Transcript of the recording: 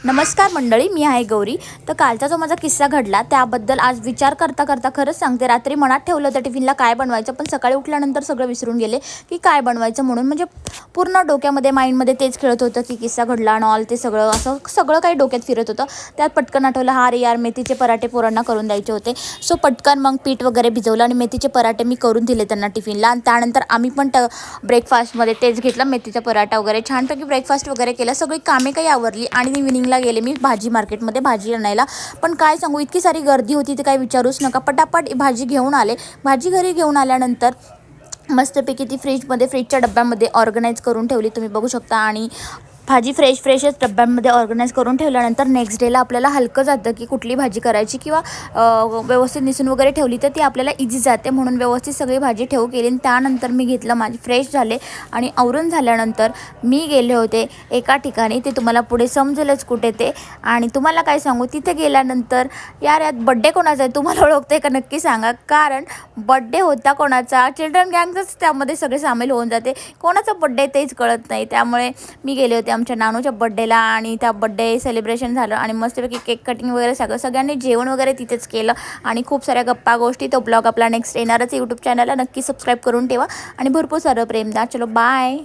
नमस्कार मंडळी, मी आहे गौरी। तर कालचा जो माझा किस्सा घडला त्याबद्दल आज विचार करता करता खरंच सांगते, रात्री मनात ठेवलं होतं टिफिनला काय बनवायचं, पण सकाळी उठल्यानंतर सगळं विसरून गेले की काय बनवायचं म्हणून। म्हणजे पूर्ण डोक्यामध्ये माइंडमध्ये तेच खेळत होतं की किस्सा घडला आणि ऑल ते सगळं असं सगळं काही डोक्यात फिरत होतं। त्यात पटकन आठवलं, हा रे यार, मेथीचे पराठे पोरांना करून द्यायचे होते। सो पटकन मग पीठ वगैरे भिजवलं आणि मेथीचे पराठे मी करून दिले त्यांना टिफिनला। आणि त्यानंतर आम्ही पण ब्रेकफास्टमध्ये तेच घेतलं, मेथीचा पराठा वगैरे छानपैकी ब्रेकफास्ट वगैरे केला। सगळी कामे काही आवरली आणि इव्हिनिंगला गेले मी भाजी मार्केटमध्ये भाजी आणायला। पण काय सांगू, इतकी सारी गर्दी होती ते काही विचारूच नका। पटापट भाजी घेऊन आले। भाजी घरी घेऊन आल्यानंतर मस्तपैकी ती फ्रीजच्या डब्यामध्ये ऑर्गनाईज करून ठेवली, तुम्ही बघू शकता। आणि भाजी फ्रेशच डब्यांमध्ये ऑर्गनाईज करून ठेवल्यानंतर नेक्स्ट डेला आपल्याला हलकं जातं की कुठली भाजी करायची, किंवा व्यवस्थित निसून वगैरे ठेवली तर ती आपल्याला इझी जाते, म्हणून व्यवस्थित सगळी भाजी ठेवू केली। त्यानंतर मी घेतलं, माझी फ्रेश झाले आणि आवरून झाल्यानंतर मी गेले होते एका ठिकाणी, ते तुम्हाला पुढे समजेलच कुठे ते। आणि तुम्हाला काय सांगू, तिथे गेल्यानंतर यार यात बड्डे कोणाचा आहे तुम्हाला ओळखते का नक्की सांगा, कारण बड्डे होता कोणाचा, चिल्ड्रन गँगच त्यामध्ये सगळे सामील होऊन जाते, कोणाचा बड्डे तेच कळत नाही। त्यामुळे मी गेले होते आमच्या नानूच्या बड्डेला आणि त्या बड्डे सेलिब्रेशन झालं आणि मस्तपैकी केक कटिंग वगैरे सगळ्यांनी जेवण वगैरे तिथेच केलं आणि खूप साऱ्या गप्पा गोष्टी। तो ब्लॉग आपला नेक्स्ट येणारच यूट्यूब चॅनलला, नक्की सबस्क्राईब करून ठेवा आणि भरपूर सारं प्रेम द्या। चलो बाय।